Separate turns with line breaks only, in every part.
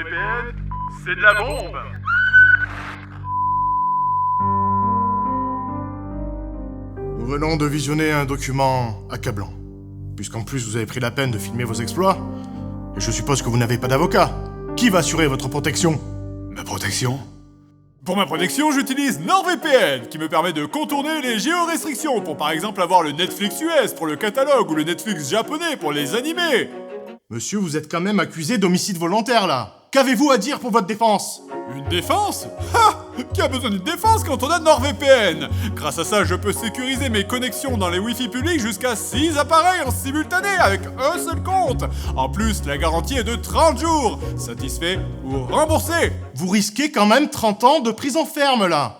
NordVPN, c'est de la bombe.
Nous venons de visionner un document accablant. Puisqu'en plus vous avez pris la peine de filmer vos exploits, et je suppose que vous n'avez pas d'avocat. Qui va assurer votre protection?
Ma protection? Pour ma protection, j'utilise NordVPN, qui me permet de contourner les géorestrictions pour par exemple avoir le Netflix US pour le catalogue ou le Netflix japonais pour les animés.
Monsieur, vous êtes quand même accusé d'homicide volontaire, là. Qu'avez-vous à dire pour votre défense?
Une défense? Ha! Qui a besoin d'une défense quand on a NordVPN? Grâce à ça, je peux sécuriser mes connexions dans les Wi-Fi publics jusqu'à 6 appareils en simultané avec un seul compte. En plus, la garantie est de 30 jours. Satisfait ou remboursé?
Vous risquez quand même 30 ans de prison ferme, là.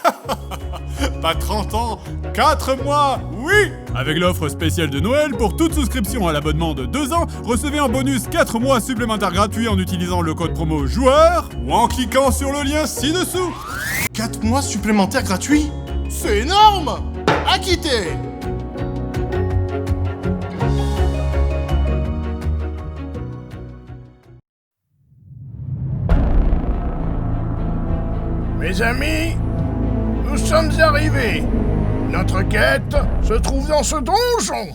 Pas 30 ans, 4 mois, oui! Avec l'offre spéciale de Noël, pour toute souscription à l'abonnement de 2 ans, recevez en bonus 4 mois supplémentaires gratuits en utilisant le code promo JOUEUR ou en cliquant sur le lien ci-dessous.
4 mois supplémentaires gratuits? C'est énorme! Acquitté!
Mes amis, nous sommes arrivés. Notre quête se trouve dans ce donjon.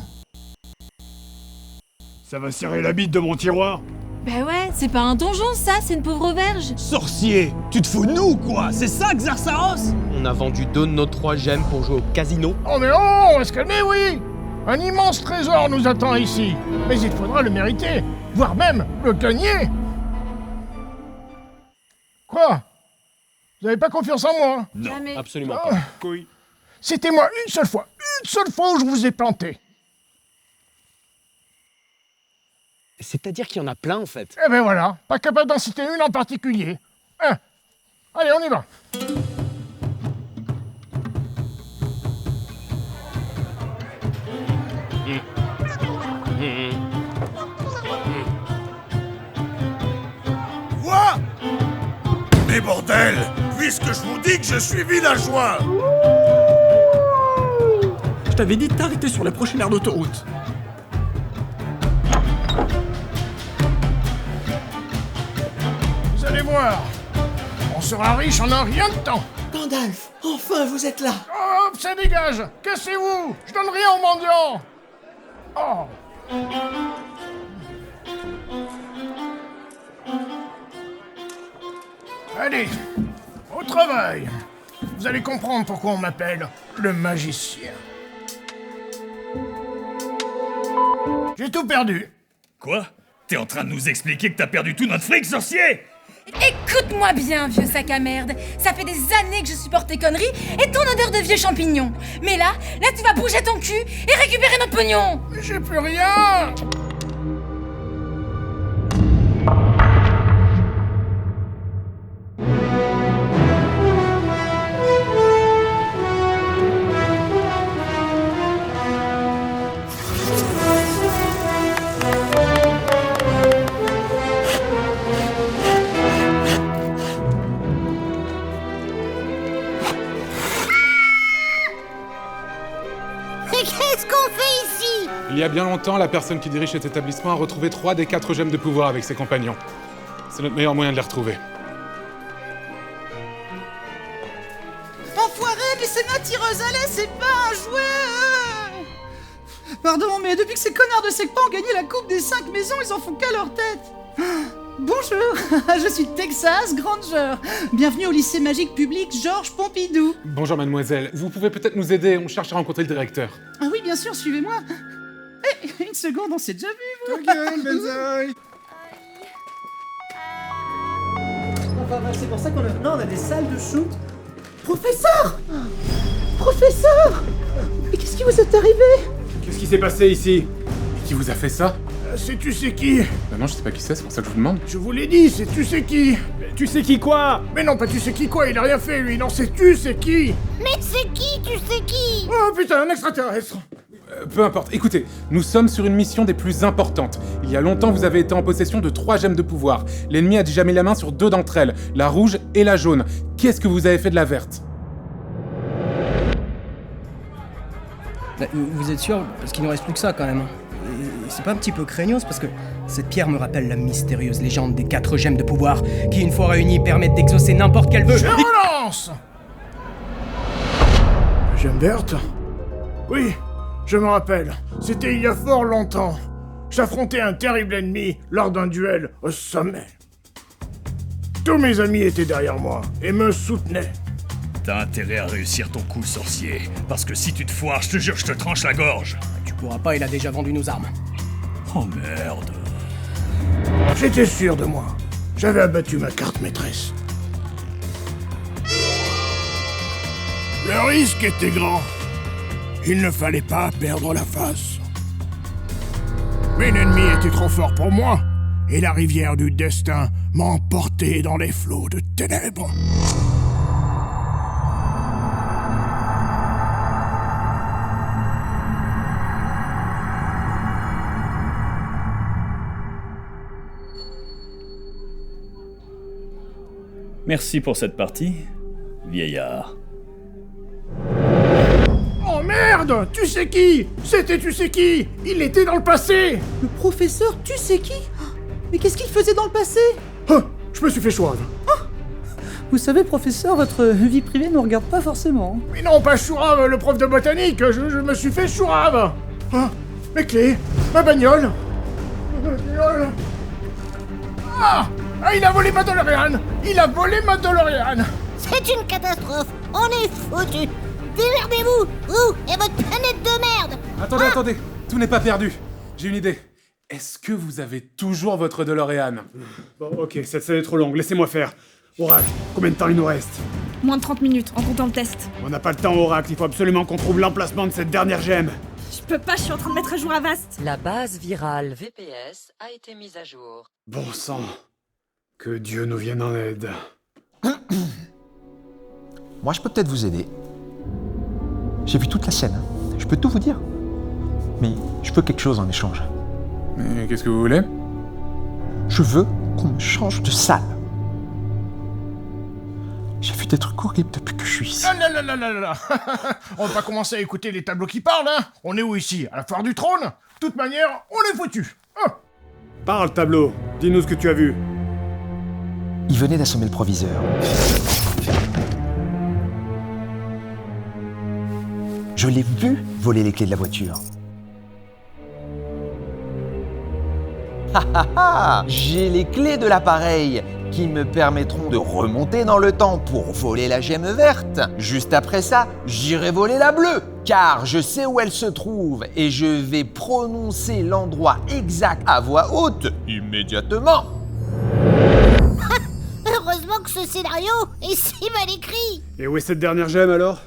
Ça va serrer la bite de mon tiroir.
Bah ouais, c'est pas un donjon ça, c'est une pauvre auberge.
Sorcier, tu te fous de nous quoi? C'est ça, Xarsaros?
On a vendu 2 de nos 3 gemmes pour jouer au casino.
Oh mais oh, on va se calmer, oui. Un immense trésor nous attend ici. Mais il faudra le mériter, voire même le gagner. Quoi? Vous avez pas confiance en moi?
Non,
Jamais.
absolument
Ah.
pas.
Oui.
C'était moi une seule fois où je vous ai planté.
C'est-à-dire qu'il y en a plein en fait.
Eh ben voilà, pas capable d'en citer une en particulier. Hein. Allez, on y va.
Quoi? Mais bordel, puisque je vous dis que je suis villageois.
Je t'avais dit de t'arrêter sur la prochaine aire d'autoroute.
Vous allez voir, on sera riche en un rien de temps.
Gandalf, enfin vous êtes là.
Hop, ça dégage. Cassez-vous, je donne rien aux mendiants. Oh. Allez, au travail. Vous allez comprendre pourquoi on m'appelle le magicien. J'ai tout perdu.
Quoi? T'es en train de nous expliquer que t'as perdu tout notre fric, sorcier?
Écoute-moi bien, vieux sac à merde. Ça fait des années que je supporte tes conneries et ton odeur de vieux champignons. Mais là tu vas bouger ton cul et récupérer notre pognon.
Mais j'ai plus rien.
Mais qu'est-ce qu'on fait ici?
Il y a bien longtemps, la personne qui dirige cet établissement a retrouvé 3 des 4 gemmes de pouvoir avec ses compagnons. C'est notre meilleur moyen de les retrouver.
Enfoiré, mais c'est ma tireuse à lait, c'est pas un jouet. Pardon, mais depuis que ces connards de Secpa ont gagné la Coupe des 5 maisons, ils en font qu'à leur tête. Bonjour, je suis Texas Granger. Bienvenue au lycée magique public Georges Pompidou.
Bonjour mademoiselle, vous pouvez peut-être nous aider, on cherche à rencontrer le directeur.
Ah oui, bien sûr, suivez-moi. Eh, une seconde, on s'est déjà vu, vous. Enfin, c'est pour ça qu'on a... Non, on a des salles de shoot. Professeur! Professeur! Mais qu'est-ce qui vous est arrivé?
Qu'est-ce qui s'est passé ici? Et qui vous a fait ça?
Sais-tu c'est qui?
Bah non, je sais pas qui c'est pour ça que je vous demande.
Je vous l'ai dit, sais-tu c'est qui?
Tu sais qui quoi?
Mais non, pas tu sais qui quoi, il a rien fait lui, non, sais-tu c'est qui?
Mais c'est qui, tu sais qui?
Oh putain, un extraterrestre!
Peu importe, écoutez, nous sommes sur une mission des plus importantes. Il y a longtemps, vous avez été en possession de 3 gemmes de pouvoir. L'ennemi a déjà mis la main sur 2 d'entre elles, la rouge et la jaune. Qu'est-ce que vous avez fait de la verte?
Bah, vous êtes sûr? Parce qu'il nous reste plus que ça quand même. c'est pas un petit peu craignos parce que cette pierre me rappelle la mystérieuse légende des 4 gemmes de pouvoir qui, une fois réunies, permettent d'exaucer n'importe quel vœu.
Je relance. La gemme verte? Oui, je me rappelle. C'était il y a fort longtemps. J'affrontais un terrible ennemi lors d'un duel au sommet. Tous mes amis étaient derrière moi et me soutenaient.
T'as intérêt à réussir ton coup, sorcier. Parce que si tu te foires, je te jure, je te tranche la gorge.
Tu pourras pas, il a déjà vendu nos armes.
Oh merde.
J'étais sûr de moi. J'avais abattu ma carte maîtresse. Le risque était grand. Il ne fallait pas perdre la face. Mais l'ennemi était trop fort pour moi, et la rivière du destin m'a emporté dans les flots de ténèbres.
Merci pour cette partie, vieillard.
Oh merde! Tu sais qui? C'était tu sais qui? Il était dans le passé!
Le professeur, tu sais qui? Mais qu'est-ce qu'il faisait dans le passé?
Oh, je me suis fait chourave.
Vous savez, professeur, votre vie privée ne regarde pas forcément.
Mais non, pas chourave, le prof de botanique, je me suis fait chourave! Ah, mes clés, ma bagnole. Ah! Il a volé ma DeLorean! Il a volé ma DeLorean!
C'est une catastrophe! On est foutus! Démerdez-vous, vous et votre planète de merde!
Attendez, tout n'est pas perdu. J'ai une idée. Est-ce que vous avez toujours votre DeLorean?
Bon, ok, cette scène est trop longue, laissez-moi faire. Oracle, combien de temps il nous reste?
Moins de 30 minutes, en comptant le test.
On n'a pas le temps, Oracle, il faut absolument qu'on trouve l'emplacement de cette dernière gemme.
Je peux pas, je suis en train de mettre à jour Avast.
La base virale VPS a été mise à jour.
Bon sang, que Dieu nous vienne en aide.
Moi, je peux peut-être vous aider. J'ai vu toute la scène, je peux tout vous dire. Mais je veux quelque chose en échange.
Mais qu'est-ce que vous voulez?
Je veux qu'on me change de salle. J'ai vu des trucs horribles depuis que je suis ici.
Là. On va pas commencer à écouter les tableaux qui parlent, hein. On est où ici? À la foire du trône? De toute manière, on est foutus. Hein.
Parle, tableau. Dis-nous ce que tu as vu.
Il venait d'assommer le proviseur. Je l'ai vu voler les clés de la voiture. J'ai les clés de l'appareil qui me permettront de remonter dans le temps pour voler la gemme verte. Juste après ça, j'irai voler la bleue, car je sais où elle se trouve et je vais prononcer l'endroit exact à voix haute immédiatement.
Heureusement que ce scénario est si mal écrit.
Et où est cette dernière gemme alors?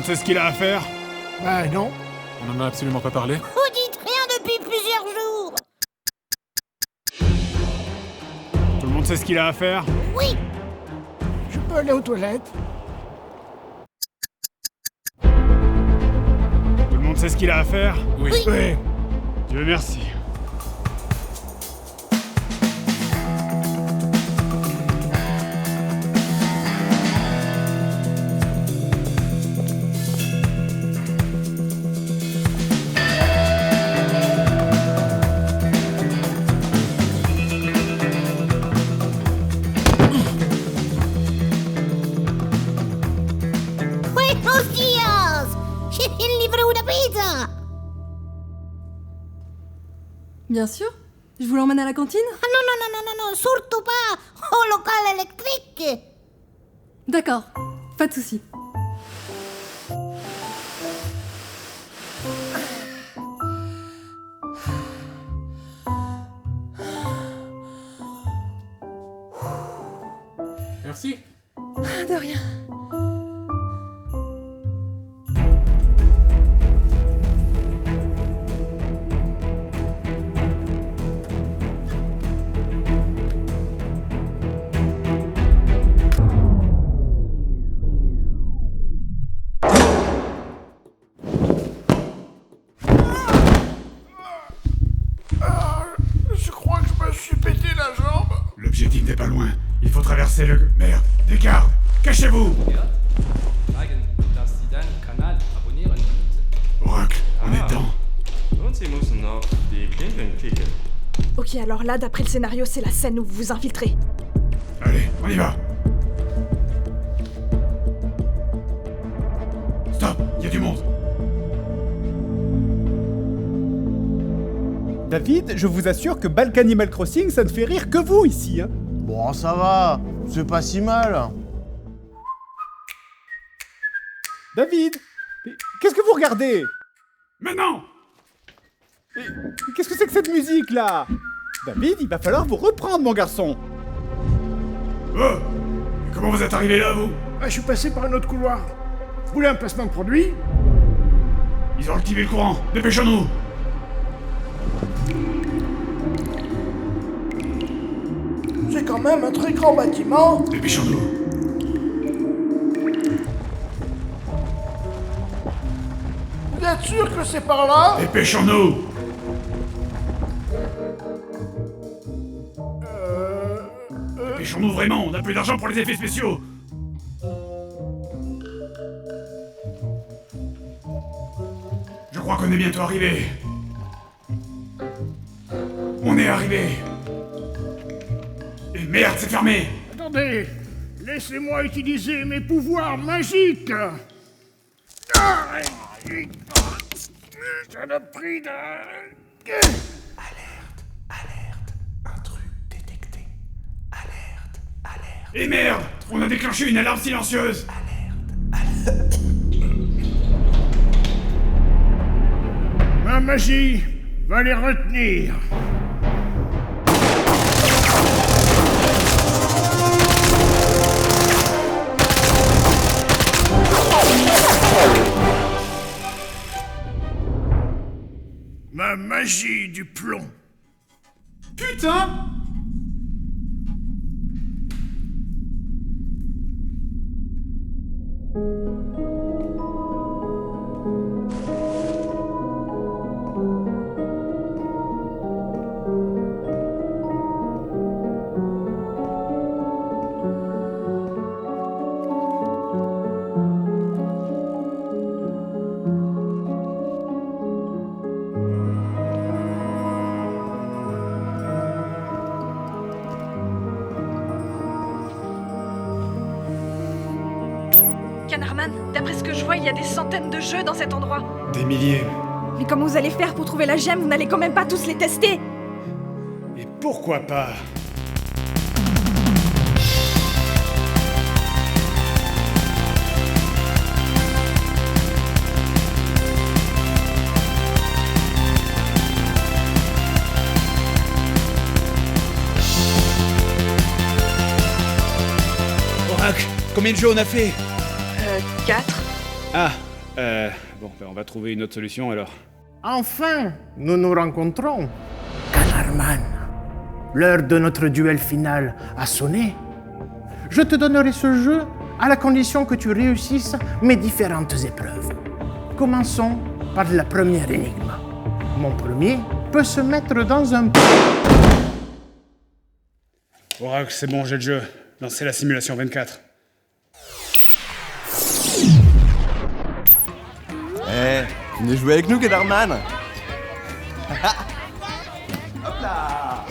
C'est ce qu'il a à faire?
Bah non.
On en a absolument pas parlé.
Vous dites rien depuis plusieurs jours.
Tout le monde sait ce qu'il a à faire?
Oui.
Je peux aller aux toilettes?
Tout le monde sait ce qu'il a à faire?
Oui.
Dieu merci.
Bien sûr. Je vous l'emmène à la cantine?
Ah non, surtout pas au local électrique.
D'accord, pas de souci.
Merci.
De rien.
C'est le... Merde, des gardes. Cachez-vous. Oracle, on est dedans.
Ok, alors là, d'après le scénario, c'est la scène où vous vous infiltrez.
Allez, on y va. Stop, il y a du monde.
David, je vous assure que Balk Animal Crossing, ça ne fait rire que vous ici, hein.
Bon, ça va, c'est pas si mal.
David, mais qu'est-ce que vous regardez?
Maintenant!
Mais qu'est-ce que c'est que cette musique là? David, il va falloir vous reprendre, mon garçon.
Oh! Comment vous êtes arrivé là, vous?
Je suis passé par un autre couloir. Vous voulez un placement de produit?
Ils ont activé le courant. Dépêchons-nous!
C'est quand même un très grand bâtiment.
Dépêchons-nous!
Vous êtes sûr que c'est par là?
Dépêchons-nous! Dépêchons-nous vraiment, on n'a plus d'argent pour les effets spéciaux! Je crois qu'on est bientôt arrivé. On est arrivé. Et merde, c'est fermé!
Attendez, laissez-moi utiliser mes pouvoirs magiques. Saloperie de...
Et merde! On a déclenché une alarme silencieuse!
Ma magie va les retenir. Ma magie du plomb.
Putain!
Canarman, d'après ce que je vois, il y a des centaines de jeux dans cet endroit.
Des milliers.
Mais comment vous allez faire pour trouver la gemme? Vous n'allez quand même pas tous les tester.
Et pourquoi pas?
Oracle, combien de jeux on a fait?
4.
Ah, bon, on va trouver une autre solution alors.
Enfin, nous nous rencontrons. Canarman, l'heure de notre duel final a sonné. Je te donnerai ce jeu à la condition que tu réussisses mes différentes épreuves. Commençons par la première énigme. Mon premier peut se mettre dans un...
Oracle, c'est bon, j'ai le jeu. Lancez la simulation 24.
Venez jouer avec nous, Canarman.
Hop là!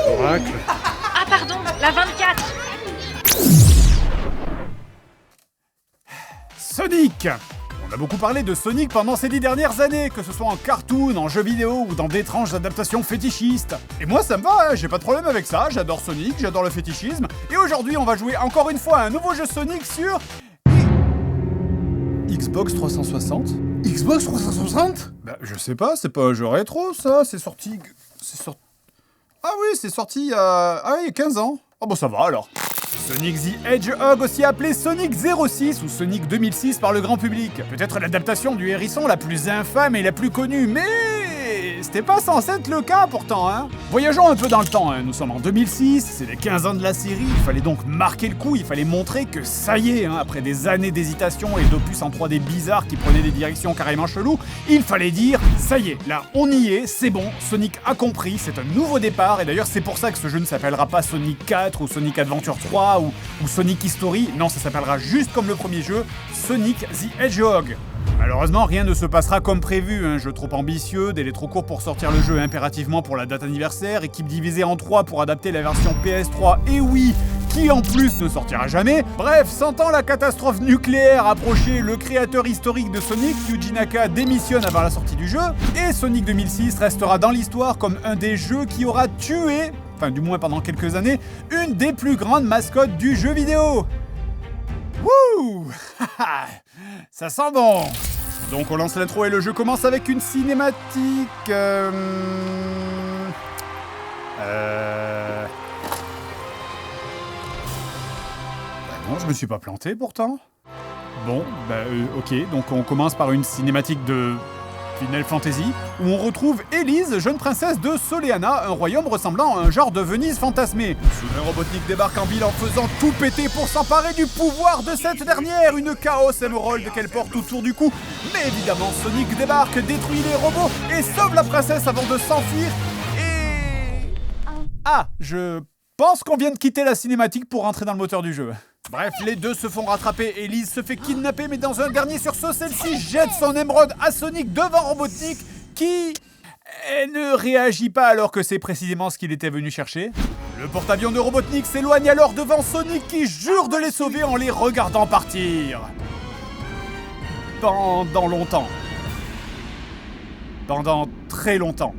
Oracle.
Ah pardon, la 24.
Sonic! On a beaucoup parlé de Sonic pendant ces 10 dernières années, que ce soit en cartoon, en jeux vidéo ou dans d'étranges adaptations fétichistes. Et moi ça me va, j'ai pas de problème avec ça, j'adore Sonic, j'adore le fétichisme, et aujourd'hui on va jouer encore une fois à un nouveau jeu Sonic sur... Xbox 360?
Xbox 360?
Bah je sais pas, c'est pas un jeu rétro ça, c'est sorti... Ah oui, c'est sorti il y a 15 ans. Oh bon ça va alors. Sonic the Hedgehog, aussi appelé Sonic 06 ou Sonic 2006 par le grand public. Peut-être l'adaptation du hérisson la plus infâme et la plus connue, mais c'était pas censé être le cas pourtant, hein. Voyageons un peu dans le temps, hein. Nous sommes en 2006, c'est les 15 ans de la série, il fallait donc marquer le coup, il fallait montrer que ça y est, hein, après des années d'hésitation et d'opus en 3D bizarres qui prenaient des directions carrément cheloues, il fallait dire, ça y est, là on y est, c'est bon, Sonic a compris, c'est un nouveau départ, et d'ailleurs c'est pour ça que ce jeu ne s'appellera pas Sonic 4 ou Sonic Adventure 3 ou Sonic History, non, ça s'appellera juste comme le premier jeu, Sonic the Hedgehog. Malheureusement, rien ne se passera comme prévu, un jeu trop ambitieux, délai trop court pour sortir le jeu impérativement pour la date anniversaire, équipe divisée en 3 pour adapter la version PS3 et Wii, qui en plus ne sortira jamais. Bref, sentant la catastrophe nucléaire approcher, le créateur historique de Sonic, Yuji Naka, démissionne avant la sortie du jeu, et Sonic 2006 restera dans l'histoire comme un des jeux qui aura tué, enfin du moins pendant quelques années, une des plus grandes mascottes du jeu vidéo. Wouh. Ça sent bon. Donc on lance l'intro et le jeu commence avec une cinématique... Non, je me suis pas planté pourtant. Bon, ok, donc on commence par une cinématique de Final Fantasy, où on retrouve Elise, jeune princesse de Soleanna, un royaume ressemblant à un genre de Venise fantasmée. Soudain Robotnik débarque en ville en faisant tout péter pour s'emparer du pouvoir de cette dernière, une Chaos Emerald qu'elle porte autour du cou. Mais évidemment, Sonic débarque, détruit les robots et sauve la princesse avant de s'enfuir et... Ah, je pense qu'on vient de quitter la cinématique pour rentrer dans le moteur du jeu. Bref, les deux se font rattraper, Elise se fait kidnapper, mais dans un dernier sursaut, celle-ci jette son émeraude à Sonic devant Robotnik, qui ne réagit pas alors que c'est précisément ce qu'il était venu chercher. Le porte-avions de Robotnik s'éloigne alors devant Sonic qui jure de les sauver en les regardant partir. Pendant longtemps. Pendant très longtemps.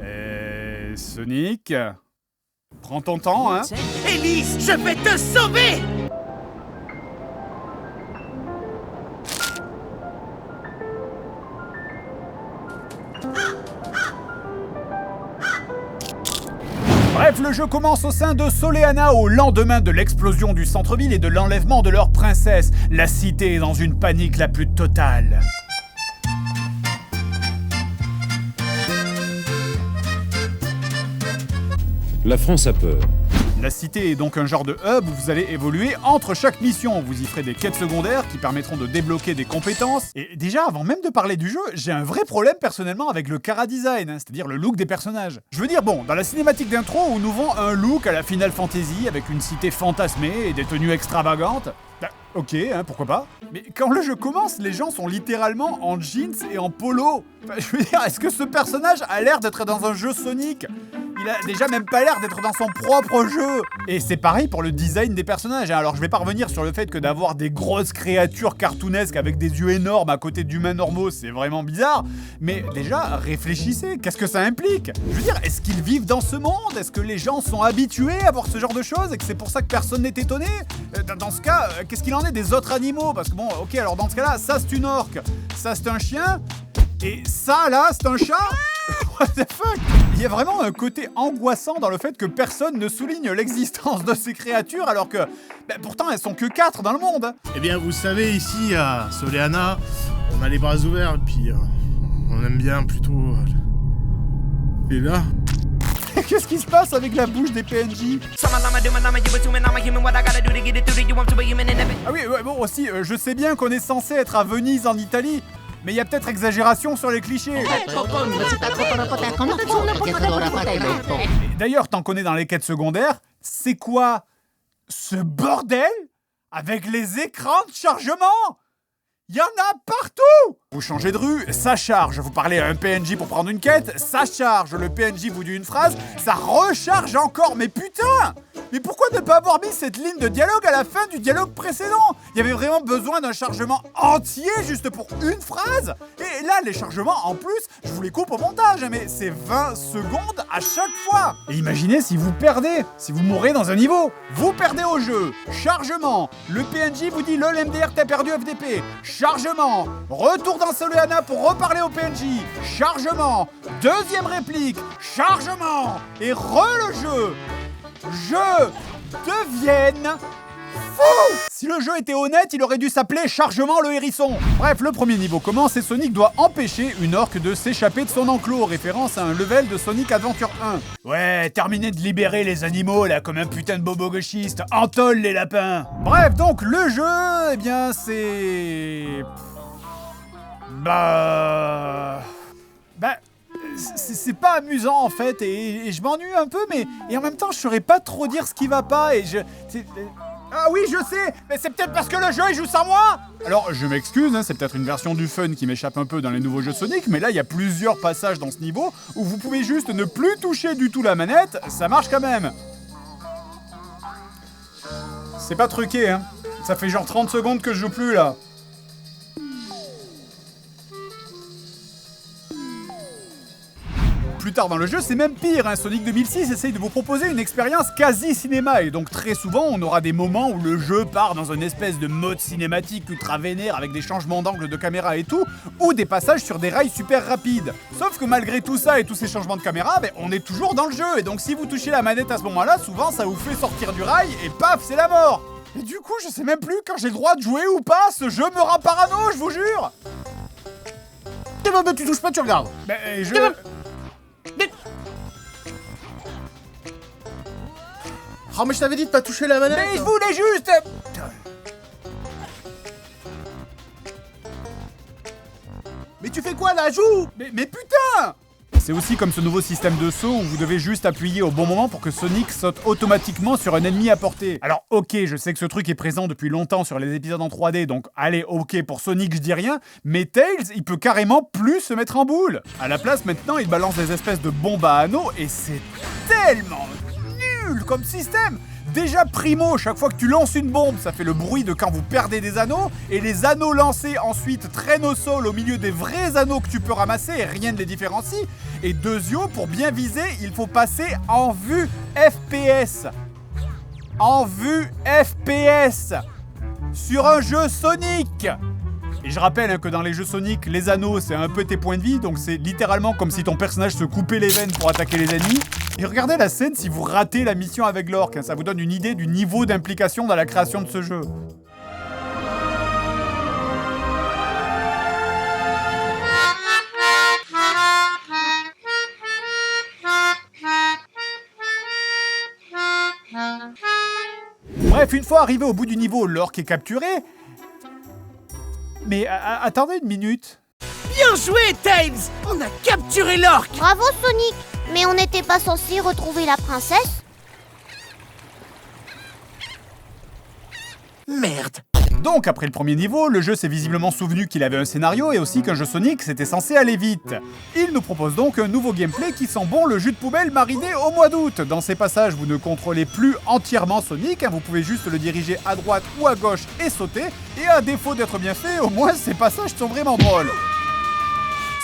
Et Sonic... Prends ton temps, hein.
Elise, je vais te sauver!
Bref, le jeu commence au sein de Soleanna au lendemain de l'explosion du centre-ville et de l'enlèvement de leur princesse. La cité est dans une panique la plus totale.
La France a peur.
La cité est donc un genre de hub où vous allez évoluer entre chaque mission. Vous y ferez des quêtes secondaires qui permettront de débloquer des compétences. Et déjà, avant même de parler du jeu, j'ai un vrai problème personnellement avec le chara-design, hein, c'est-à-dire le look des personnages. Je veux dire, bon, dans la cinématique d'intro, on nous vend un look à la Final Fantasy avec une cité fantasmée et des tenues extravagantes. Bah, ok, hein, pourquoi pas. Mais quand le jeu commence, les gens sont littéralement en jeans et en polo. Enfin, je veux dire, est-ce que ce personnage a l'air d'être dans un jeu Sonic ? Il a déjà même pas l'air d'être dans son propre jeu. Et c'est pareil pour le design des personnages. Alors je vais pas revenir sur le fait que d'avoir des grosses créatures cartoonesques avec des yeux énormes à côté d'humains normaux, c'est vraiment bizarre. Mais déjà, réfléchissez, qu'est-ce que ça implique ? Je veux dire, est-ce qu'ils vivent dans ce monde ? Est-ce que les gens sont habitués à voir ce genre de choses et que c'est pour ça que personne n'est étonné ? Dans ce cas, qu'est-ce qu'il en est des autres animaux ? Parce que bon, ok, alors dans ce cas-là, ça c'est une orque, ça c'est un chien, et ça là, c'est un chat ? What the fuck ? Il y a vraiment un côté angoissant dans le fait que personne ne souligne l'existence de ces créatures alors que, pourtant elles sont que 4 dans le monde.
Eh bien, vous savez, ici à Soleanna, on a les bras ouverts et puis on aime bien plutôt... Et là...
Qu'est-ce qui se passe avec la bouche des PNJ ? Ah oui, ouais, bon aussi, je sais bien qu'on est censé être à Venise en Italie, mais il y a peut-être exagération sur les clichés. D'ailleurs, tant qu'on est dans les quêtes secondaires, c'est quoi ce bordel avec les écrans de chargement ? Il y en a partout! Vous changez de rue, ça charge. Vous parlez à un PNJ pour prendre une quête, ça charge. Le PNJ vous dit une phrase, ça recharge encore. Mais putain! Mais pourquoi ne pas avoir mis cette ligne de dialogue à la fin du dialogue précédent ? Il y avait vraiment besoin d'un chargement entier juste pour une phrase ? Et là, les chargements, en plus, je vous les coupe au montage, mais c'est 20 secondes à chaque fois. Et imaginez si vous perdez, si vous mourrez dans un niveau. Vous perdez au jeu. Chargement. Le PNJ vous dit LOL MDR, t'as perdu FDP. Chargement. Retour dans Soleanna pour reparler au PNJ. Chargement. Deuxième réplique. Chargement. Et le jeu. Je devienne fou! Si le jeu était honnête, il aurait dû s'appeler Chargement le hérisson. Bref, le premier niveau commence et Sonic doit empêcher une orque de s'échapper de son enclos, référence à un level de Sonic Adventure 1. Ouais, terminez de libérer les animaux là comme un putain de bobo gauchiste. Entole les lapins. Bref, donc le jeu, eh bien c'est... c'est pas amusant en fait et je m'ennuie un peu mais et en même temps je saurais pas trop dire ce qui va pas et Ah oui je sais, mais c'est peut-être parce que le jeu il joue sans moi. Alors je m'excuse, hein, c'est peut-être une version du fun qui m'échappe un peu dans les nouveaux jeux Sonic, mais là il y a plusieurs passages dans ce niveau où vous pouvez juste ne plus toucher du tout la manette, ça marche quand même. C'est pas truqué hein, ça fait genre 30 secondes que je joue plus là. Plus tard dans le jeu, c'est même pire, hein. Sonic 2006 essaye de vous proposer une expérience quasi cinéma, et donc très souvent, on aura des moments où le jeu part dans une espèce de mode cinématique ultra vénère avec des changements d'angle de caméra et tout, ou des passages sur des rails super rapides. Sauf que malgré tout ça et tous ces changements de caméra, on est toujours dans le jeu, et donc si vous touchez la manette à ce moment-là, souvent ça vous fait sortir du rail, et paf, c'est la mort. Et du coup, je sais même plus quand j'ai le droit de jouer ou pas, ce jeu me rend parano, je vous jure.
Tu touches pas, tu regardes. Oh mais je t'avais dit de pas toucher la manette.
Mais je voulais juste...
Mais tu fais quoi là, joue.
Mais putain. C'est aussi comme ce nouveau système de saut où vous devez juste appuyer au bon moment pour que Sonic saute automatiquement sur un ennemi à portée. Alors ok, je sais que ce truc est présent depuis longtemps sur les épisodes en 3D, donc allez, ok, pour Sonic je dis rien, mais Tails, il peut carrément plus se mettre en boule. À la place, maintenant, il balance des espèces de bombes à anneaux et c'est tellement nul comme système. Déjà primo, chaque fois que tu lances une bombe, ça fait le bruit de quand vous perdez des anneaux, et les anneaux lancés ensuite traînent au sol au milieu des vrais anneaux que tu peux ramasser et rien ne les différencie. Et deuxièmement, pour bien viser, il faut passer en vue FPS. En vue FPS sur un jeu Sonic. Et je rappelle que dans les jeux Sonic, les anneaux c'est un peu tes points de vie, donc c'est littéralement comme si ton personnage se coupait les veines pour attaquer les ennemis. Et regardez la scène si vous ratez la mission avec l'orque, hein, ça vous donne une idée du niveau d'implication dans la création de ce jeu. Bref, une fois arrivé au bout du niveau, l'orque est capturé. Mais attendez une minute.
Bien joué, Tails! On a capturé l'orque!
Bravo, Sonic! Mais on n'était pas censé retrouver la princesse?
Merde!
Donc, après le premier niveau, le jeu s'est visiblement souvenu qu'il avait un scénario et aussi qu'un jeu Sonic, c'était censé aller vite. Il nous propose donc un nouveau gameplay qui sent bon le jus de poubelle mariné au mois d'août. Dans ces passages, vous ne contrôlez plus entièrement Sonic, hein, vous pouvez juste le diriger à droite ou à gauche et sauter, et à défaut d'être bien fait, au moins ces passages sont vraiment drôles.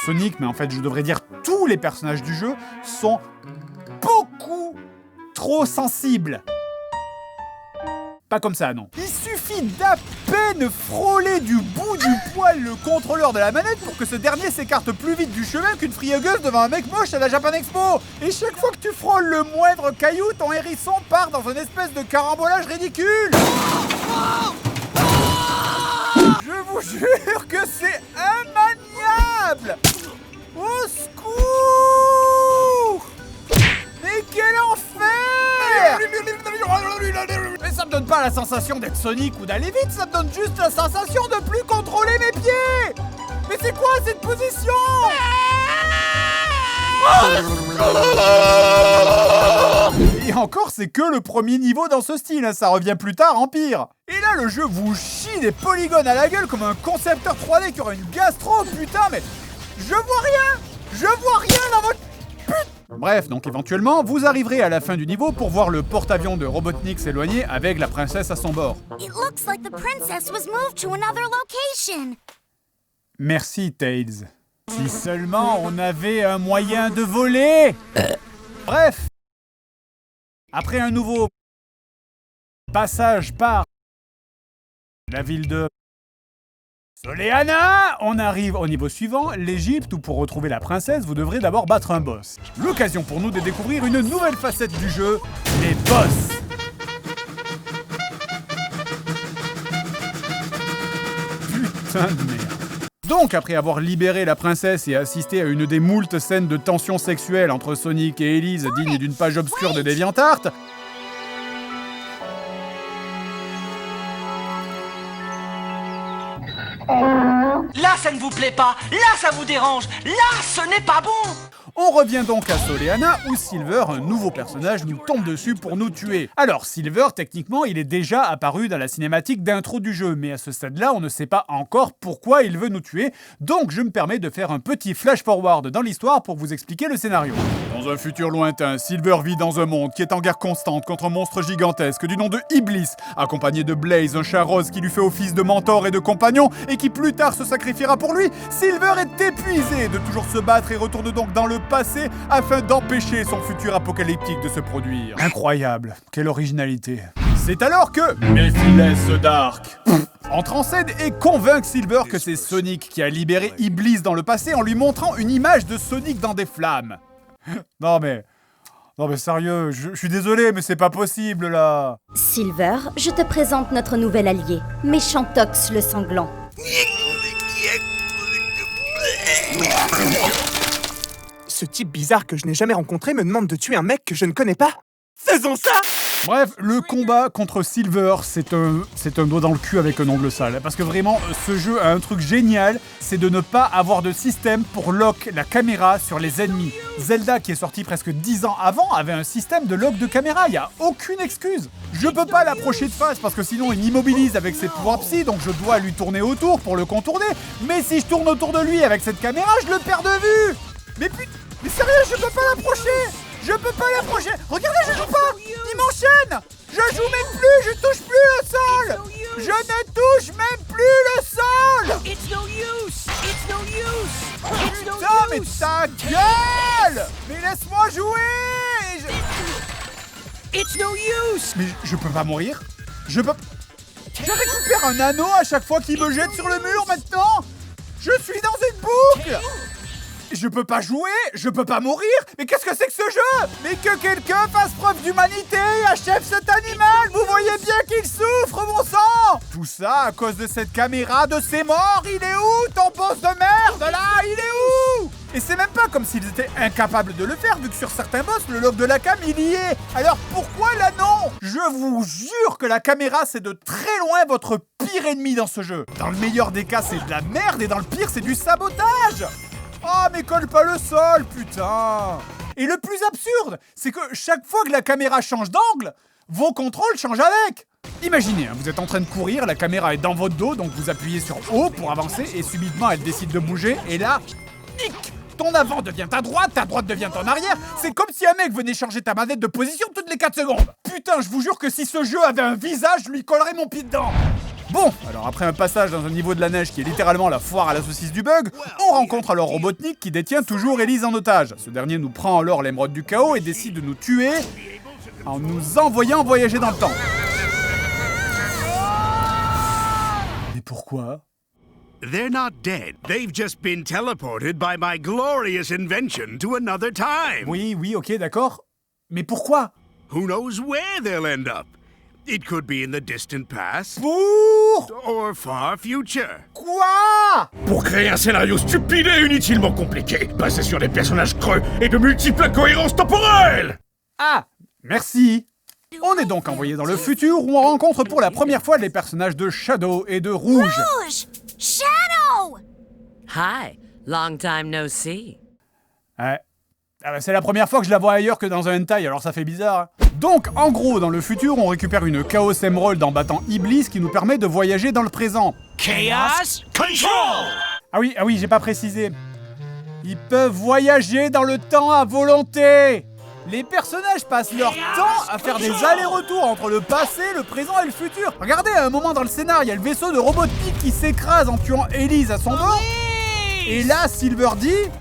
Sonic, mais en fait je devrais dire tous les personnages du jeu, sont beaucoup trop sensibles. Pas comme ça, non. Il suffit d'à peine frôler du bout du poil le contrôleur de la manette pour que ce dernier s'écarte plus vite du chemin qu'une friegueuse devant un mec moche à la Japan Expo. Et chaque fois que tu frôles le moindre caillou, ton hérisson part dans une espèce de carambolage ridicule. Je vous jure que c'est immaniable. Au secours! Mais quel enfer! Mais ça me donne pas la sensation d'être Sonic ou d'aller vite, ça me donne juste la sensation de plus contrôler mes pieds! Mais c'est quoi cette position? Et encore, c'est que le premier niveau dans ce style, hein, ça revient plus tard en pire. Et là, le jeu vous chie des polygones à la gueule comme un concepteur 3D qui aura une gastro, putain, mais je vois rien! Je vois rien dans votre... Bref, donc éventuellement, vous arriverez à la fin du niveau pour voir le porte-avions de Robotnik s'éloigner avec la princesse à son bord.
It looks like the princess was moved to another location.
Merci, Tails. Si seulement on avait un moyen de voler. Bref. Après un nouveau passage par la ville de Soleanna, on arrive au niveau suivant, l'Égypte, où pour retrouver la princesse, vous devrez d'abord battre un boss. L'occasion pour nous de découvrir une nouvelle facette du jeu, les boss. putain de merde. Donc, après avoir libéré la princesse et assisté à une des moultes scènes de tension sexuelle entre Sonic et Elise dignes d'une page obscure de DeviantArt,
Là, ça ne vous plaît pas. Là, ça vous dérange. Là, ce n'est pas bon.
on revient donc à Soleanna où Silver, un nouveau personnage, nous tombe dessus pour nous tuer. Alors Silver, techniquement, il est déjà apparu dans la cinématique d'intro du jeu, mais à ce stade-là, on ne sait pas encore pourquoi il veut nous tuer, donc je me permets de faire un petit flash-forward dans l'histoire pour vous expliquer le scénario. Dans un futur lointain, Silver vit dans un monde qui est en guerre constante contre un monstre gigantesque du nom de Iblis, accompagné de Blaze, un chat rose qui lui fait office de mentor et de compagnon, et qui plus tard se sacrifiera pour lui. Silver est épuisé de toujours se battre et retourne donc dans le passé afin d'empêcher son futur apocalyptique de se produire. Incroyable, quelle originalité. C'est alors que Mephiles the Dark entre en scène et convainc Silver que c'est Sonic qui a libéré Iblis dans le passé en lui montrant une image de Sonic dans des flammes. Non mais sérieux, je suis désolé, mais c'est pas possible là.
Silver, je te présente notre nouvel allié, Méchantox le sanglant.
Ce type bizarre que je n'ai jamais rencontré me demande de tuer un mec que je ne connais pas. Faisons ça!
Bref, le combat contre Silver, c'est un doigt dans le cul avec un ongle sale. Parce que vraiment, ce jeu a un truc génial, c'est de ne pas avoir de système pour lock la caméra sur les ennemis. Zelda, qui est sorti presque 10 ans avant, avait un système de lock de caméra, y a aucune excuse. Je peux pas l'approcher de face parce que sinon il m'immobilise avec ses pouvoirs psy, donc je dois lui tourner autour pour le contourner. Mais si je tourne autour de lui avec cette caméra, je le perds de vue. Mais sérieux, je peux pas l'approcher. Je peux pas l'approcher. Regardez, je joue pas. Il m'enchaîne. Je joue même plus, je touche plus le sol. Je ne touche même plus le sol. Putain, mais ta gueule. Mais laisse-moi jouer. Mais je peux pas mourir. Je récupère un anneau à chaque fois qu'il me jette sur le mur maintenant. Je suis dans une boucle. Je peux pas jouer, je peux pas mourir. Mais qu'est-ce que c'est que ce jeu? Mais que quelqu'un fasse preuve d'humanité et achève cet animal. Vous voyez bien qu'il souffre, mon sang. Tout ça à cause de cette caméra, de ses morts. Il est où ton boss de merde là? Il est où? Et c'est même pas comme s'ils étaient incapables de le faire, vu que sur certains boss, le lock de la cam, il y est. Alors pourquoi là non? Je vous jure que la caméra, c'est de très loin votre pire ennemi dans ce jeu. Dans le meilleur des cas, c'est de la merde, et dans le pire, c'est du sabotage. Oh, mais colle pas le sol, putain! Et le plus absurde, c'est que chaque fois que la caméra change d'angle, vos contrôles changent avec! Imaginez, vous êtes en train de courir, la caméra est dans votre dos, donc vous appuyez sur O pour avancer, et subitement elle décide de bouger, et là, hic! Ton avant devient ta droite devient ton arrière. C'est comme si un mec venait changer ta manette de position toutes les 4 secondes. Putain, je vous jure que si ce jeu avait un visage, je lui collerais mon pied dedans. Bon, alors après un passage dans un niveau de la neige qui est littéralement la foire à la saucisse du bug, on rencontre alors Robotnik qui détient toujours Elise en otage. Ce dernier nous prend alors l'émeraude du chaos et décide de nous tuer en nous envoyant voyager dans le temps. Mais pourquoi ?
They're not dead. They've just been teleported by my glorious invention to another time.
Oui, ok, d'accord. Mais pourquoi?
Who knows where they'll end up? It could be in the distant past. Or far future.
Quoi?
Pour créer un scénario stupide et inutilement compliqué, basé sur des personnages creux et de multiples incohérences temporelles.
Ah, merci. On est donc envoyé dans le futur où on rencontre pour la première fois les personnages de Shadow et de Rouge.
Shadow!
Hi, long time no see.
Ouais. Ah bah c'est la première fois que je la vois ailleurs que dans un hentai, alors ça fait bizarre. Donc, en gros, dans le futur, on récupère une Chaos Emerald en battant Iblis qui nous permet de voyager dans le présent.
Chaos Control!
Ah oui, j'ai pas précisé. Ils peuvent voyager dans le temps à volonté. Les personnages passent leur temps à faire des allers-retours entre le passé, le présent et le futur. Regardez, à un moment dans le scénar, il y a le vaisseau de Robotnik qui s'écrase en tuant Elise à son dos. Et là, Silver dit...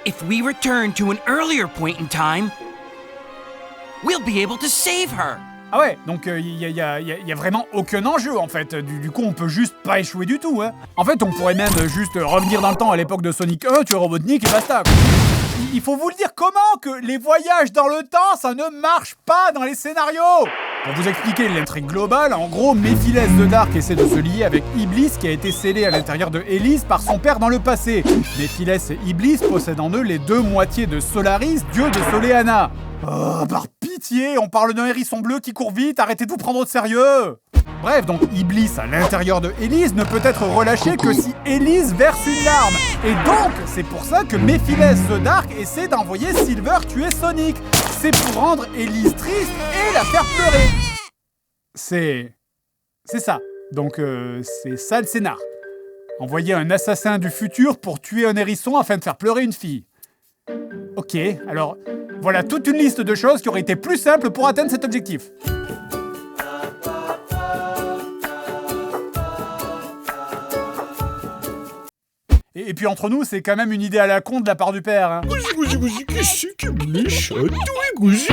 If we return to an earlier point in time, we'll be able to save her.
Ah ouais, donc y a vraiment aucun enjeu en fait. Du coup, on peut juste pas échouer du tout. Hein. En fait, on pourrait même juste revenir dans le temps à l'époque de Sonic 1, tuer Robotnik et basta. Il faut vous le dire comment que les voyages dans le temps, ça ne marche pas dans les scénarios. Pour vous expliquer l'intrigue globale, en gros, Méphiles the Dark essaie de se lier avec Iblis qui a été scellé à l'intérieur de Élise par son père dans le passé. Méphiles et Iblis possèdent en eux les deux moitiés de Solaris, dieu de Soleanna. Oh, par pitié, on parle d'un hérisson bleu qui court vite, arrêtez de vous prendre au sérieux. Bref, donc Iblis à l'intérieur de Élise ne peut être relâché que si Élise verse une larme. Et donc, c'est pour ça que Méphiles the Dark essaie d'envoyer Silver tuer Sonic. C'est pour rendre Élise triste et la faire pleurer. C'est ça. Donc, c'est ça le scénar. Envoyer un assassin du futur pour tuer un hérisson afin de faire pleurer une fille. Ok, alors, voilà toute une liste de choses qui auraient été plus simples pour atteindre cet objectif. Et puis entre nous, c'est quand même une idée à la con de la part du père. Hein.
Qu'est-ce que méchant, gousi.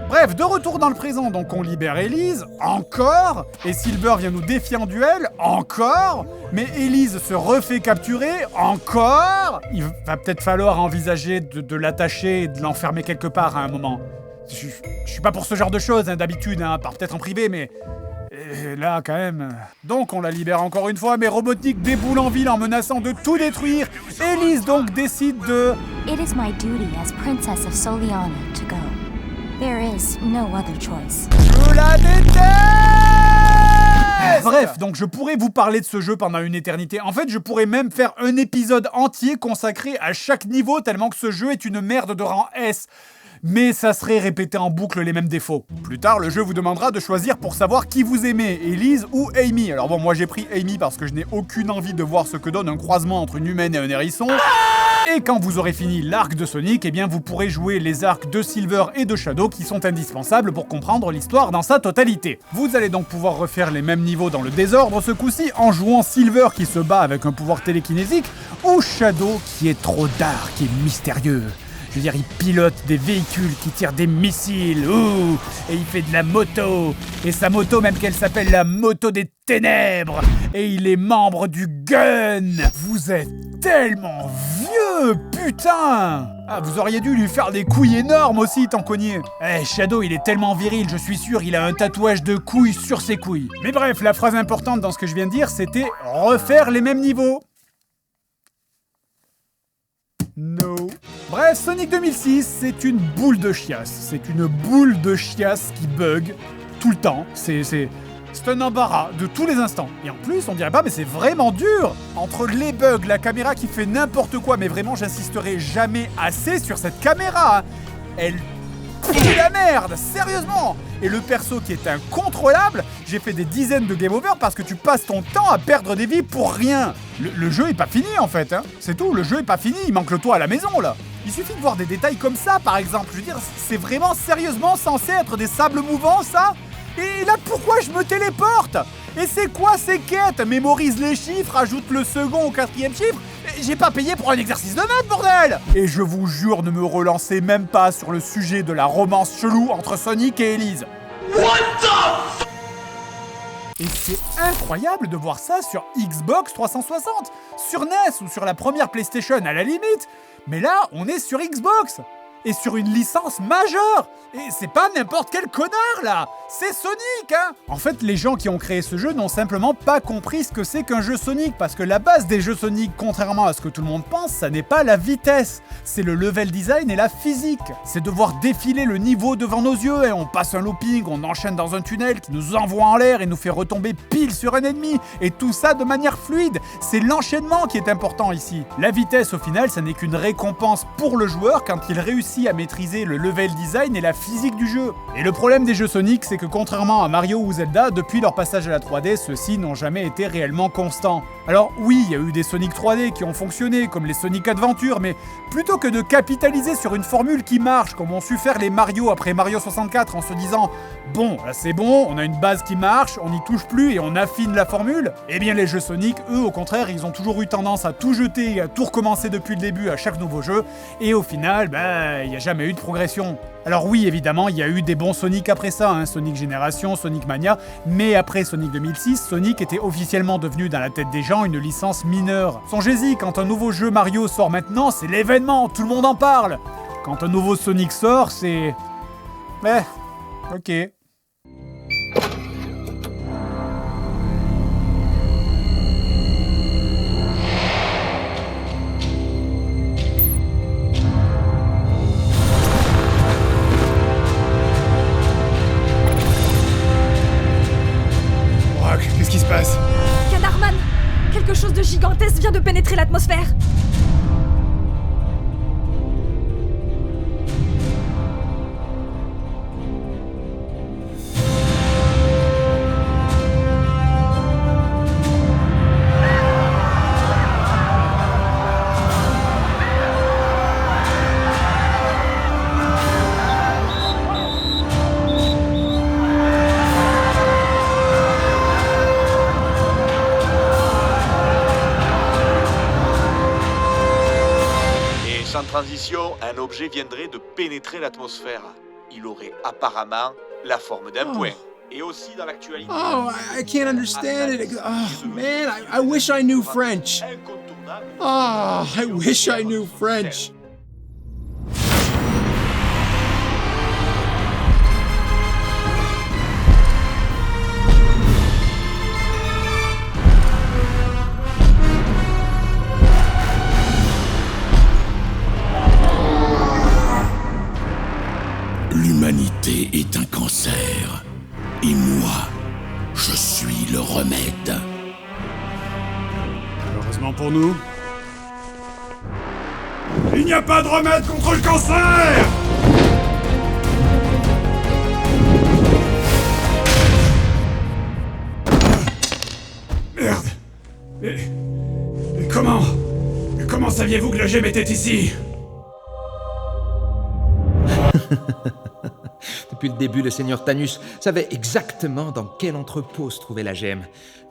Bref, de retour dans le présent, donc on libère Élise, encore, et Silver vient nous défier en duel, encore, mais Élise se refait capturer, encore. Il va peut-être falloir envisager de l'attacher et de l'enfermer quelque part à un moment. Je suis pas pour ce genre de choses, hein, d'habitude, hein, part peut-être en privé, mais... là, quand même... Donc, on la libère encore une fois, mais Robotnik déboule en ville en menaçant de tout détruire. Élise, donc, décide de...
It is my duty as Princess of Soleanna to go. There is no other choice.
Je la déteste! Bref, donc je pourrais vous parler de ce jeu pendant une éternité. En fait, je pourrais même faire un épisode entier consacré à chaque niveau, tellement que ce jeu est une merde de rang S. Mais ça serait répéter en boucle les mêmes défauts. Plus tard, le jeu vous demandera de choisir pour savoir qui vous aimez, Élise ou Amy. Alors bon, moi j'ai pris Amy parce que je n'ai aucune envie de voir ce que donne un croisement entre une humaine et un hérisson. Et quand vous aurez fini l'arc de Sonic, eh bien vous pourrez jouer les arcs de Silver et de Shadow qui sont indispensables pour comprendre l'histoire dans sa totalité. Vous allez donc pouvoir refaire les mêmes niveaux dans le désordre ce coup-ci en jouant Silver qui se bat avec un pouvoir télékinésique ou Shadow qui est trop dark et mystérieux. Je veux dire, il pilote des véhicules qui tirent des missiles, ouh, et il fait de la moto, et sa moto, même qu'elle s'appelle la moto des ténèbres, et il est membre du gun. Vous êtes tellement vieux, putain. Ah, vous auriez dû lui faire des couilles énormes aussi, tant cogné. Eh, Shadow, il est tellement viril, je suis sûr, il a un tatouage de couilles sur ses couilles. Mais bref, la phrase importante dans ce que je viens de dire, c'était refaire les mêmes niveaux. No. Bref, Sonic 2006, c'est une boule de chiasse. C'est une boule de chiasse qui bug tout le temps. C'est un embarras de tous les instants. Et en plus, on dirait pas, mais c'est vraiment dur. Entre les bugs, la caméra qui fait n'importe quoi, mais vraiment, j'insisterai jamais assez sur cette caméra. Elle pue la merde, sérieusement. Et le perso qui est incontrôlable, j'ai fait des dizaines de game over parce que tu passes ton temps à perdre des vies pour rien. Le jeu est pas fini en fait, hein. C'est tout, le jeu est pas fini, il manque le toit à la maison là. Il suffit de voir des détails comme ça par exemple, je veux dire, c'est vraiment sérieusement censé être des sables mouvants ça. Et là pourquoi je me téléporte? Et c'est quoi ces quêtes? Mémorise les chiffres, ajoute le second au quatrième chiffre. J'ai pas payé pour un exercice de maths, bordel! Et je vous jure, ne me relancez même pas sur le sujet de la romance chelou entre Sonic et Élise. What the f... Et c'est incroyable de voir ça sur Xbox 360, sur NES ou sur la première PlayStation à la limite. Mais là, on est sur Xbox et sur une licence majeure. Et c'est pas n'importe quel connard là, c'est Sonic hein. En fait, les gens qui ont créé ce jeu n'ont simplement pas compris ce que c'est qu'un jeu Sonic, parce que la base des jeux Sonic, contrairement à ce que tout le monde pense, ça n'est pas la vitesse, c'est le level design et la physique. C'est de voir défiler le niveau devant nos yeux et on passe un looping, on enchaîne dans un tunnel qui nous envoie en l'air et nous fait retomber pile sur un ennemi, et tout ça de manière fluide. C'est l'enchaînement qui est important ici. La vitesse au final, ça n'est qu'une récompense pour le joueur quand il réussit à maîtriser le level design et la physique du jeu. Et le problème des jeux Sonic, c'est que contrairement à Mario ou Zelda, depuis leur passage à la 3D, ceux-ci n'ont jamais été réellement constants. Alors oui, il y a eu des Sonic 3D qui ont fonctionné, comme les Sonic Adventure, mais plutôt que de capitaliser sur une formule qui marche, comme ont su faire les Mario après Mario 64 en se disant « Bon, là c'est bon, on a une base qui marche, on n'y touche plus et on affine la formule », eh bien les jeux Sonic, eux au contraire, ils ont toujours eu tendance à tout jeter et à tout recommencer depuis le début à chaque nouveau jeu, et au final, il n'y a jamais eu de progression. Alors oui, évidemment, il y a eu des bons Sonic après ça, hein, Sonic Génération, Sonic Mania, mais après Sonic 2006, Sonic était officiellement devenu dans la tête des gens une licence mineure. Songez-y, quand un nouveau jeu Mario sort maintenant, c'est l'événement, tout le monde en parle. Quand un nouveau Sonic sort, c'est
Ouais, ok.
Oracle, qu'est-ce qui se passe?
Canarman! Quelque chose de gigantesque vient de pénétrer l'atmosphère!
Sans transition, un objet viendrait de pénétrer l'atmosphère. Il aurait apparemment la forme d'un point. Et aussi dans l'actualité.
Oh, I can't understand it. Oh, man, I wish I knew French. Oh, I wish I knew French.
L'humanité est un cancer. Et moi, je suis le remède.
Heureusement pour nous, il n'y a pas de remède contre le cancer! Merde! Mais comment saviez-vous que la gemme était ici?
Depuis le début, le seigneur Thanos savait exactement dans quel entrepôt se trouvait la gemme.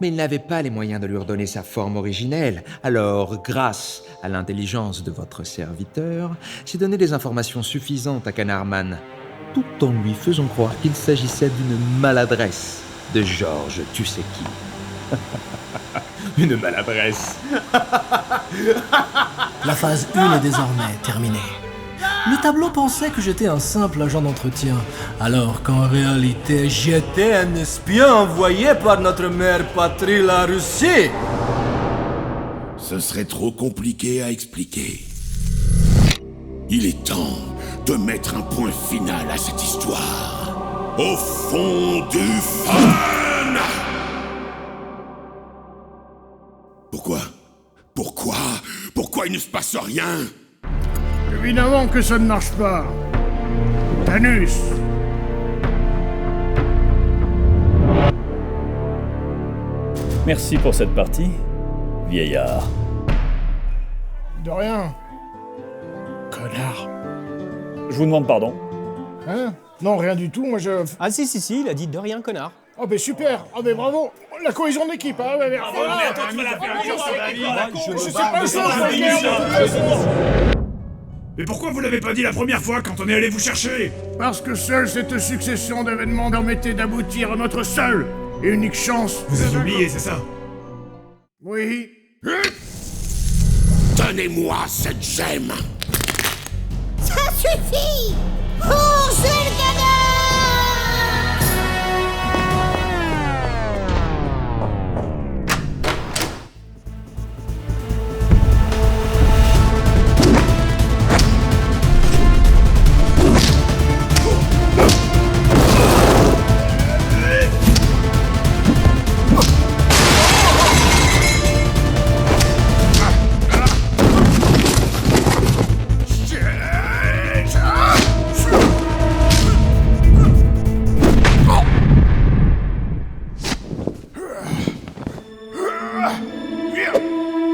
Mais il n'avait pas les moyens de lui redonner sa forme originelle. Alors, grâce à l'intelligence de votre serviteur, j'ai donné des informations suffisantes à Canarman, tout en lui faisant croire qu'il s'agissait d'une maladresse de Georges tu sais qui. Une maladresse.
La phase 1 est désormais terminée. Le tableau pensait que j'étais un simple agent d'entretien, alors qu'en réalité, j'étais un espion envoyé par notre mère patrie, la Russie.
Ce serait trop compliqué à expliquer. Il est temps de mettre un point final à cette histoire. Au fond du fun! Pourquoi il ne se passe rien? Évidemment que ça ne marche pas. Thanos!
Merci pour cette partie, vieillard.
De rien. Connard.
Je vous demande pardon.
Hein? Non, rien du tout, moi je...
Ah si, il a dit de rien, connard.
Oh ben super! Oh ben bravo! La cohésion d'équipe, hein! Ouais,
Je sais pas ça, Mais pourquoi vous l'avez pas dit la première fois quand on est allé vous chercher?
Parce que seule cette succession d'événements permettait d'aboutir à notre seule et unique chance.
Vous avez oublié, c'est ça?
Oui. Donnez-moi cette gemme!
Ça suffit! Force le gamin!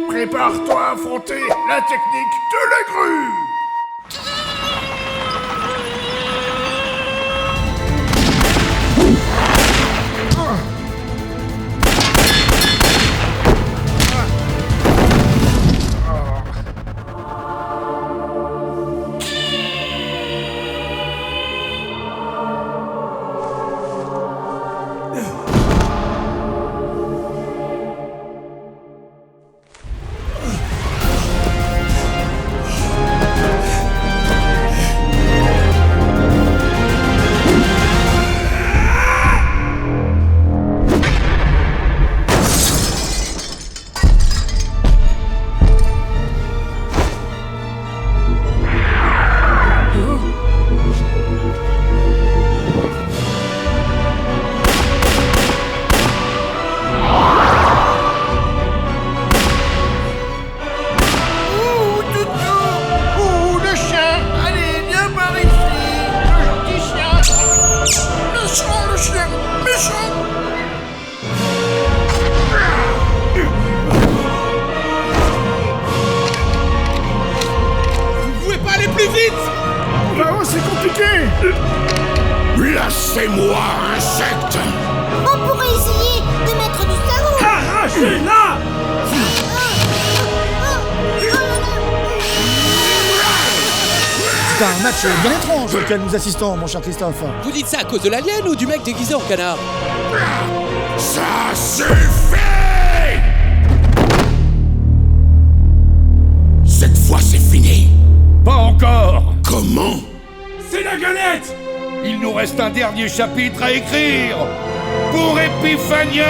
Prépare-toi à affronter la technique de la grue!
Laissez-moi, insecte!
On pourrait essayer de mettre du savon.
Arrachez-la!
C'est un match bien étrange auquel nous assistons, mon cher Christophe.
Vous dites ça à cause de l'alien ou du mec déguisé en canard?
Ça suffit! Cette fois, c'est fini. Pas encore. Comment? C'est la galette! Il nous reste un dernier chapitre à écrire pour Épiphania!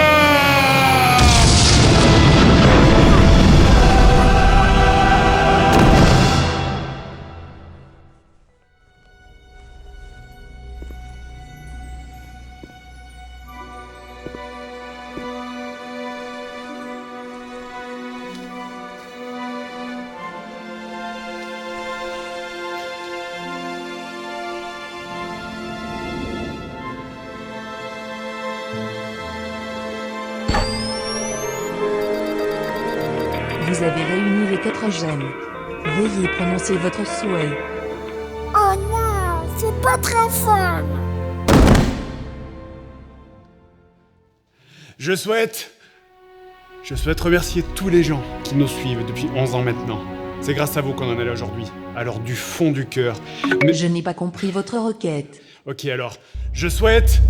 Vous avez réuni les 4 gemmes. Veuillez prononcer votre souhait.
Oh non, c'est pas très fun.
Je souhaite remercier tous les gens qui nous suivent depuis 11 ans maintenant. C'est grâce à vous qu'on en est là aujourd'hui. Alors du fond du cœur. Mais...
Je n'ai pas compris votre requête.
Ok alors, je souhaite...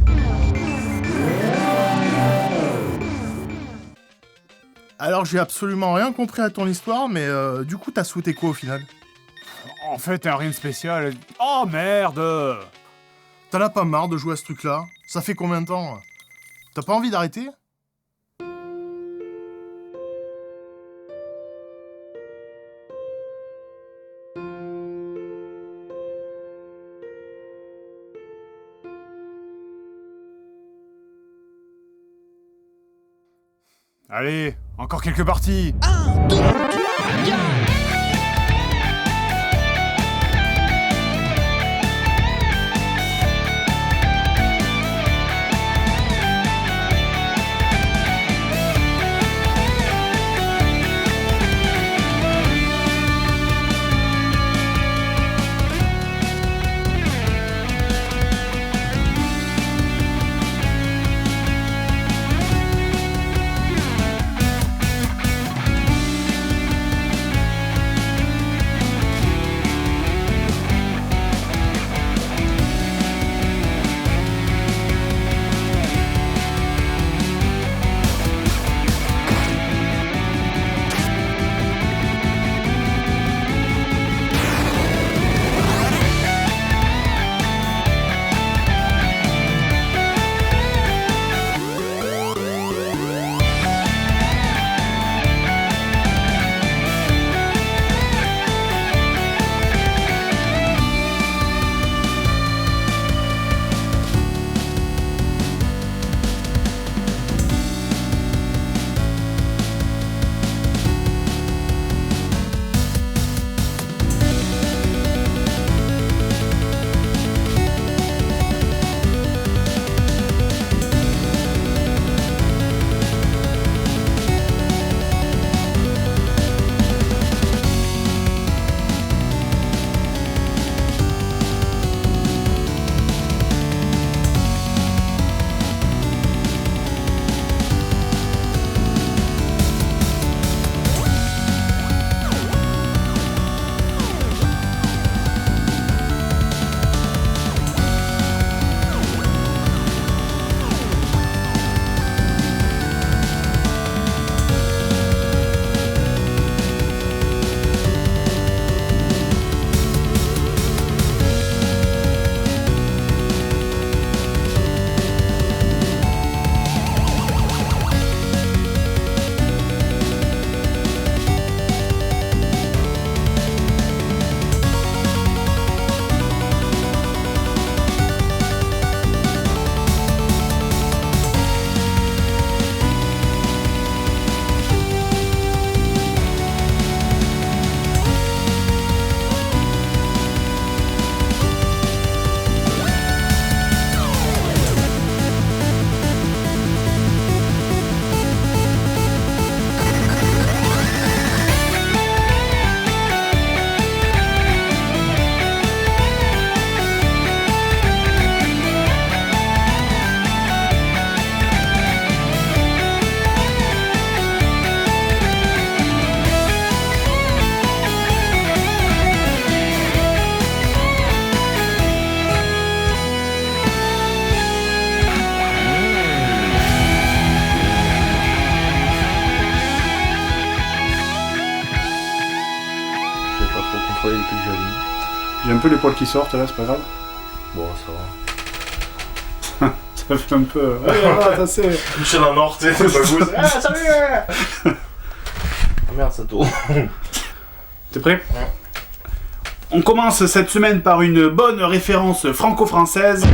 Alors j'ai absolument rien compris à ton histoire, mais du coup t'as souhaité quoi au final?
En fait, rien de spécial. Oh merde!
T'en as pas marre de jouer à ce truc-là? Ça fait combien de temps? T'as pas envie d'arrêter?
Allez, encore quelques parties.
1, 2, 3, viens!
peu les poils qui sortent là, c'est pas grave.
Bon, ça va.
Ça fait un peu... Ah, ça c'est...
Michel en or, tu sais, c'est pas goût. Ah, salut. Ah merde, ça tourne.
T'es prêt? Ouais. On commence cette semaine par une bonne référence franco-française.